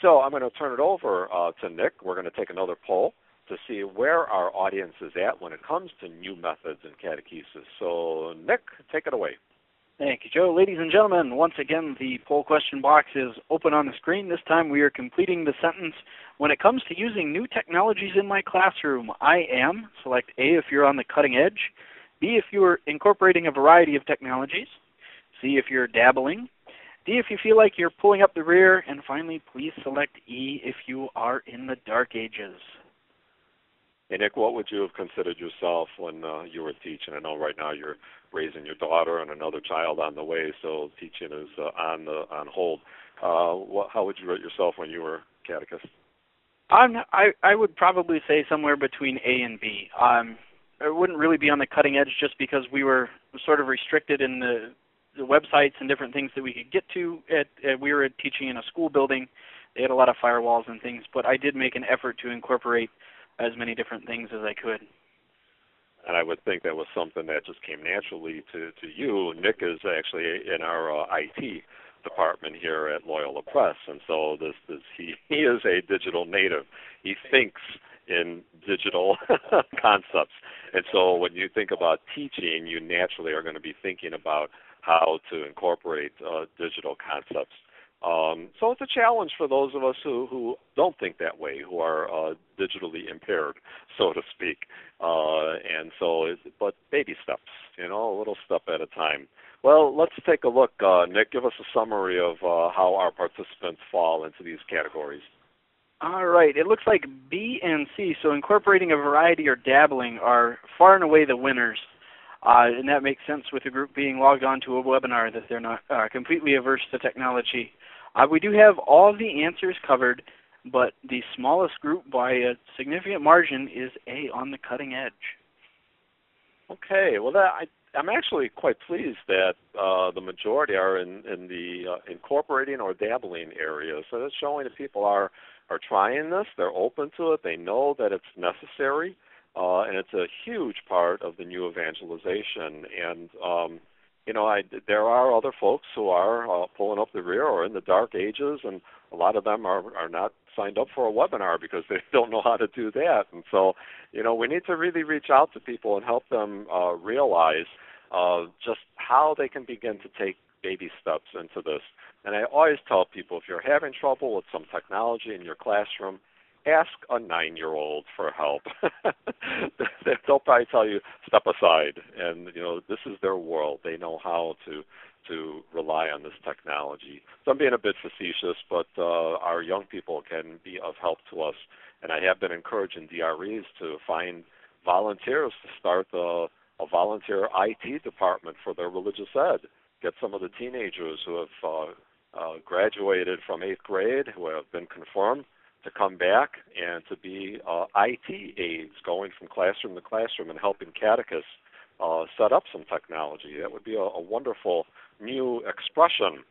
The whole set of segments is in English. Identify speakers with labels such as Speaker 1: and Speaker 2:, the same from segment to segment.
Speaker 1: So I'm going to turn it over to Nick. We're going to take another poll to see where our audience is at when it comes to new methods in catechesis. So, Nick, take it away.
Speaker 2: Thank you, Joe. Ladies and gentlemen, once again, the poll question box is open on the screen. This time we are completing the sentence, when it comes to using new technologies in my classroom, I am. Select A if you're on the cutting edge, B if you're incorporating a variety of technologies, C if you're dabbling, D if you feel like you're pulling up the rear, and finally, please select E if you are in the dark ages.
Speaker 1: Hey, Nick, what would you have considered yourself when you were teaching? I know right now you're raising your daughter and another child on the way, so teaching is on hold. How would you rate yourself when you were catechist?
Speaker 2: I would probably say somewhere between A and B. It wouldn't really be on the cutting edge just because we were sort of restricted in the websites and different things that we could get to. We were teaching in a school building. They had a lot of firewalls and things, but I did make an effort to incorporate as many different things as I could.
Speaker 1: And I would think that was something that just came naturally to you. Nick is actually in our IT department here at Loyola Press, and so he is a digital native. He thinks in digital concepts. And so when you think about teaching, you naturally are going to be thinking about how to incorporate digital concepts. So it's a challenge for those of us who don't think that way, who are digitally impaired, so to speak. But baby steps, a little step at a time. Well, let's take a look. Nick, give us a summary of how our participants fall into these categories.
Speaker 2: All right. It looks like B and C, so incorporating a variety or dabbling, are far and away the winners. And that makes sense with the group being logged on to a webinar, that they're not completely averse to technology. We do have all the answers covered, but the smallest group by a significant margin is A, on the cutting edge.
Speaker 1: Okay. Well, I'm actually quite pleased that the majority are in the incorporating or dabbling area. So that's showing that people are trying this. They're open to it. They know that it's necessary. And it's a huge part of the new evangelization. And, there are other folks who are pulling up the rear or in the dark ages, and a lot of them are not signed up for a webinar because they don't know how to do that. And so, we need to really reach out to people and help them realize just how they can begin to take baby steps into this. And I always tell people, if you're having trouble with some technology in your classroom, ask a 9-year-old for help. They'll probably tell you, step aside. And, this is their world. They know how to rely on this technology. So I'm being a bit facetious, but our young people can be of help to us. And I have been encouraging DREs to find volunteers to start a volunteer IT department for their religious ed. Get some of the teenagers who have graduated from 8th grade, who have been confirmed, to come back and to be IT aides, going from classroom to classroom and helping catechists set up some technology. That would be a wonderful new expression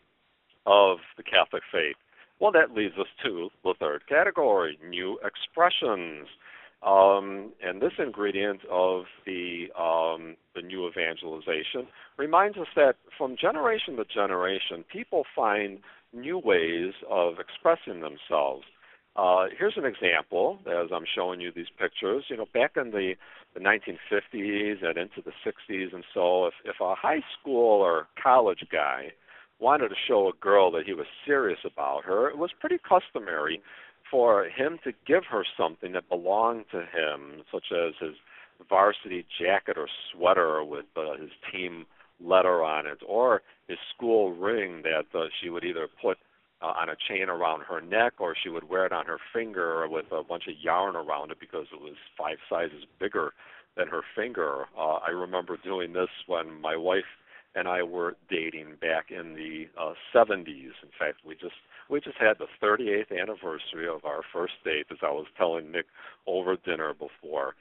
Speaker 1: of the Catholic faith. Well, that leads us to the third category, new expressions. And this ingredient of the new evangelization reminds us that from generation to generation, people find new ways of expressing themselves. Here's an example, as I'm showing you these pictures. Back in the 1950s and into the 60s and so, if a high school or college guy wanted to show a girl that he was serious about her, it was pretty customary for him to give her something that belonged to him, such as his varsity jacket or sweater with his team letter on it, or his school ring that she would either put on a chain around her neck, or she would wear it on her finger with a bunch of yarn around it because it was 5 sizes bigger than her finger. I remember doing this when my wife and I were dating back in the 70s. In fact, we just had the 38th anniversary of our first date, as I was telling Nick over dinner before.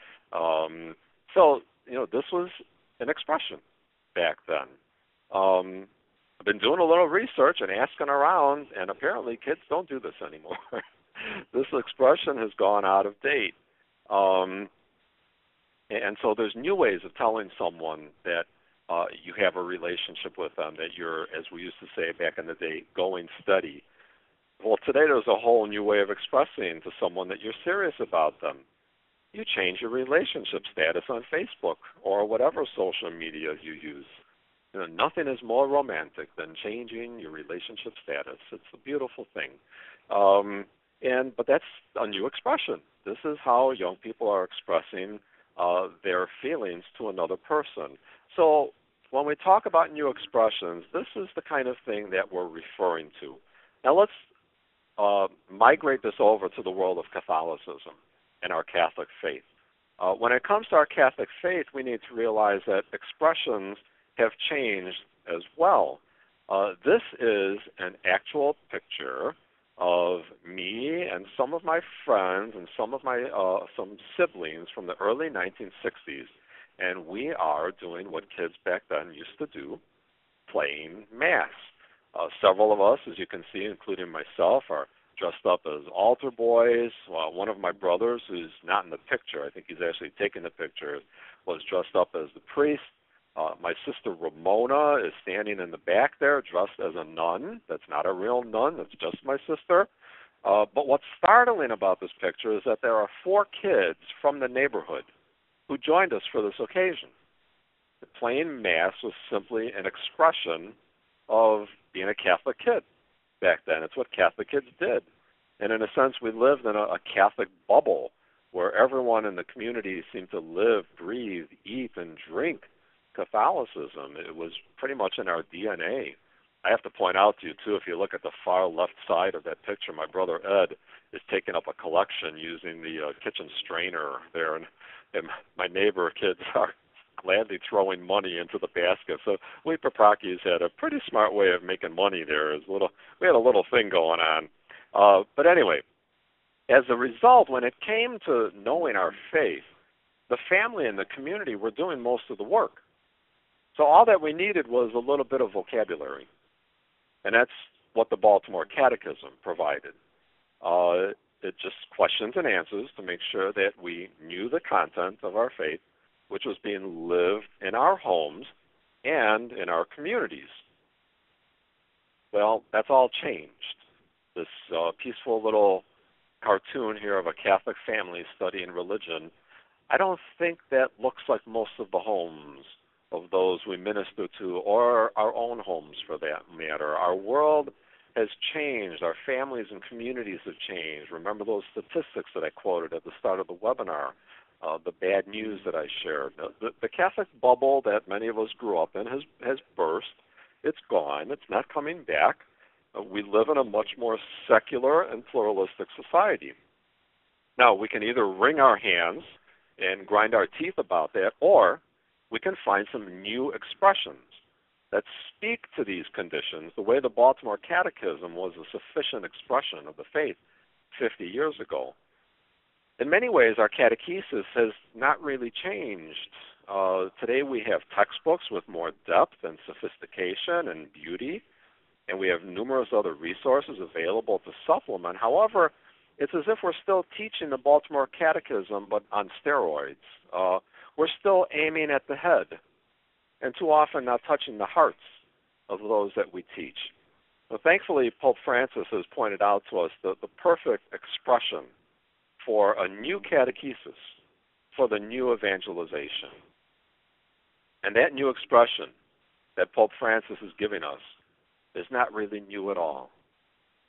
Speaker 1: So this was an expression back then. I've been doing a little research and asking around, and apparently kids don't do this anymore. This expression has gone out of date. And so there's new ways of telling someone that you have a relationship with them, that you're, as we used to say back in the day, going steady. Well, today there's a whole new way of expressing to someone that you're serious about them. You change your relationship status on Facebook or whatever social media you use. Nothing is more romantic than changing your relationship status. It's a beautiful thing. But that's a new expression. This is how young people are expressing their feelings to another person. So when we talk about new expressions, this is the kind of thing that we're referring to. Now let's migrate this over to the world of Catholicism and our Catholic faith. When it comes to our Catholic faith, we need to realize that expressions have changed as well. This is an actual picture of me and some of my friends and some siblings from the early 1960s, and we are doing what kids back then used to do, playing Mass. Several of us, as you can see, including myself, are dressed up as altar boys. One of my brothers, who's not in the picture, I think he's actually taking the picture, was dressed up as the priest. My sister Ramona is standing in the back there dressed as a nun. That's not a real nun. That's just my sister. But what's startling about this picture is that there are 4 kids from the neighborhood who joined us for this occasion. Playing Mass was simply an expression of being a Catholic kid back then. It's what Catholic kids did. And in a sense, we lived in a Catholic bubble where everyone in the community seemed to live, breathe, eat, and drink Catholicism. It was pretty much in our DNA. I have to point out to you, too, if you look at the far left side of that picture, my brother Ed is taking up a collection using the kitchen strainer there, and my neighbor kids are gladly throwing money into the basket. So we Paprakis had a pretty smart way of making money there. We had a little thing going on. But anyway, as a result, when it came to knowing our faith, the family and the community were doing most of the work. So all that we needed was a little bit of vocabulary, and that's what the Baltimore Catechism provided. It just questions and answers to make sure that we knew the content of our faith, which was being lived in our homes and in our communities. Well, that's all changed. This peaceful little cartoon here of a Catholic family studying religion, I don't think that looks like most of the homes of those we minister to, or our own homes for that matter. Our world has changed. Our families and communities have changed. Remember those statistics that I quoted at the start of the webinar, the bad news that I shared. The Catholic bubble that many of us grew up in has burst. It's gone. It's not coming back. We live in a much more secular and pluralistic society. Now, we can either wring our hands and grind our teeth about that, or we can find some new expressions that speak to these conditions the way the Baltimore Catechism was a sufficient expression of the faith 50 years ago. In many ways, our catechesis has not really changed. Today we have textbooks with more depth and sophistication and beauty, and we have numerous other resources available to supplement. However, it's as if we're still teaching the Baltimore Catechism, but on steroids. We're still aiming at the head, and too often not touching the hearts of those that we teach. Well, thankfully, Pope Francis has pointed out to us the perfect expression for a new catechesis, for the new evangelization. And that new expression that Pope Francis is giving us is not really new at all.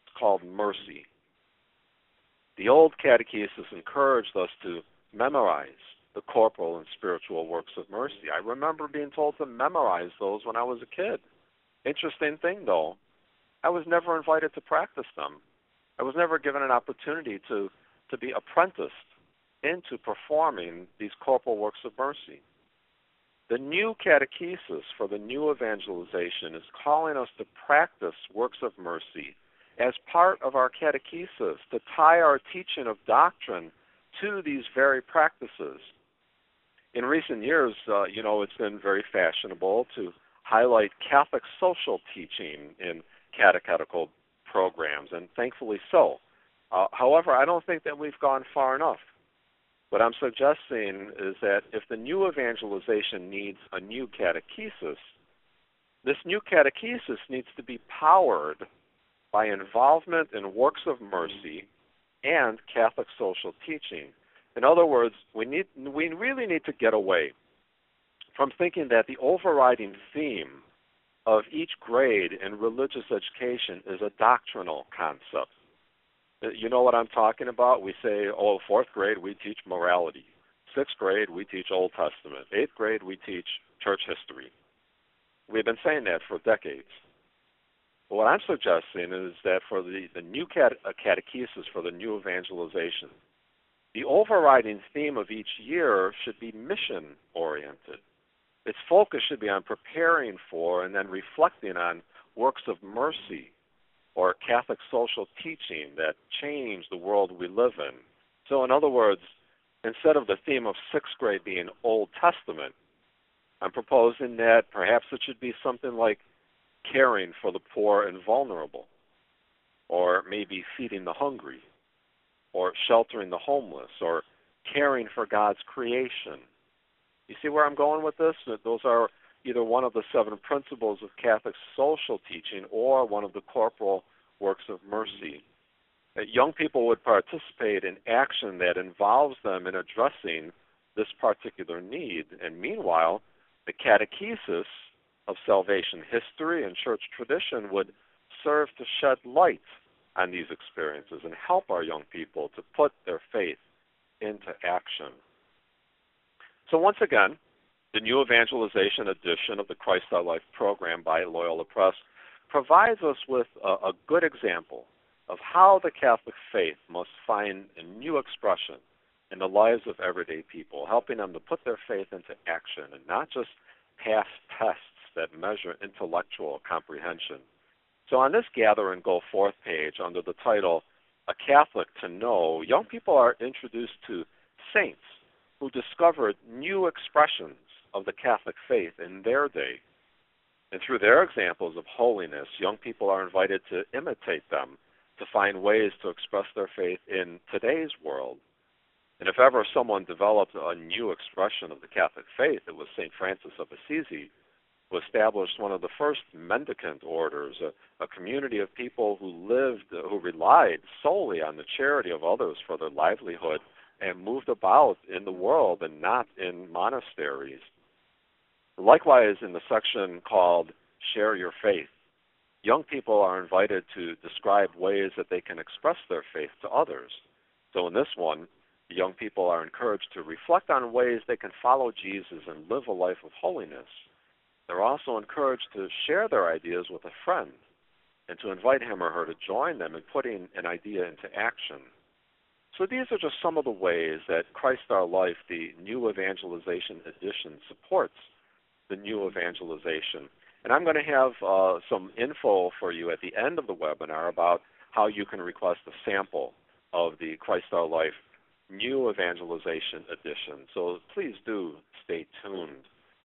Speaker 1: It's called mercy. The old catechesis encouraged us to memorize the corporal and spiritual works of mercy. I remember being told to memorize those when I was a kid. Interesting thing, though, I was never invited to practice them. I was never given an opportunity to be apprenticed into performing these corporal works of mercy. The new catechesis for the new evangelization is calling us to practice works of mercy as part of our catechesis, to tie our teaching of doctrine to these very practices. In recent years, it's been very fashionable to highlight Catholic social teaching in catechetical programs, and thankfully so. However, I don't think that we've gone far enough. What I'm suggesting is that if the new evangelization needs a new catechesis, this new catechesis needs to be powered by involvement in works of mercy and Catholic social teaching. In other words, we really need to get away from thinking that the overriding theme of each grade in religious education is a doctrinal concept. You know what I'm talking about? We say, oh, fourth grade, we teach morality. Sixth grade, we teach Old Testament. Eighth grade, we teach church history. We've been saying that for decades. But what I'm suggesting is that for the new catechesis, for the new evangelization, the overriding theme of each year should be mission-oriented. Its focus should be on preparing for and then reflecting on works of mercy or Catholic social teaching that change the world we live in. So in other words, instead of the theme of sixth grade being Old Testament, I'm proposing that perhaps it should be something like caring for the poor and vulnerable, or maybe feeding the hungry, or sheltering the homeless, or caring for God's creation. You see where I'm going with this? That those are either one of the 7 principles of Catholic social teaching or one of the corporal works of mercy. That young people would participate in action that involves them in addressing this particular need. And meanwhile, the catechesis of salvation history and church tradition would serve to shed light on these experiences and help our young people to put their faith into action. So once again, the new evangelization edition of the Christ Our Life program by Loyola Press provides us with a good example of how the Catholic faith must find a new expression in the lives of everyday people, helping them to put their faith into action and not just pass tests that measure intellectual comprehension. So on this Gather and Go Forth page under the title, A Catholic to Know, young people are introduced to saints who discovered new expressions of the Catholic faith in their day. And through their examples of holiness, young people are invited to imitate them, to find ways to express their faith in today's world. And if ever someone developed a new expression of the Catholic faith, it was St. Francis of Assisi, who established one of the first mendicant orders, a community of people who relied solely on the charity of others for their livelihood and moved about in the world and not in monasteries. Likewise, in the section called Share Your Faith, young people are invited to describe ways that they can express their faith to others. So in this one, the young people are encouraged to reflect on ways they can follow Jesus and live a life of holiness. They're also encouraged to share their ideas with a friend and to invite him or her to join them in putting an idea into action. So these are just some of the ways that Christ Our Life, the new evangelization edition, supports the new evangelization. And I'm going to have some info for you at the end of the webinar about how you can request a sample of the Christ Our Life new evangelization edition. So please do stay tuned.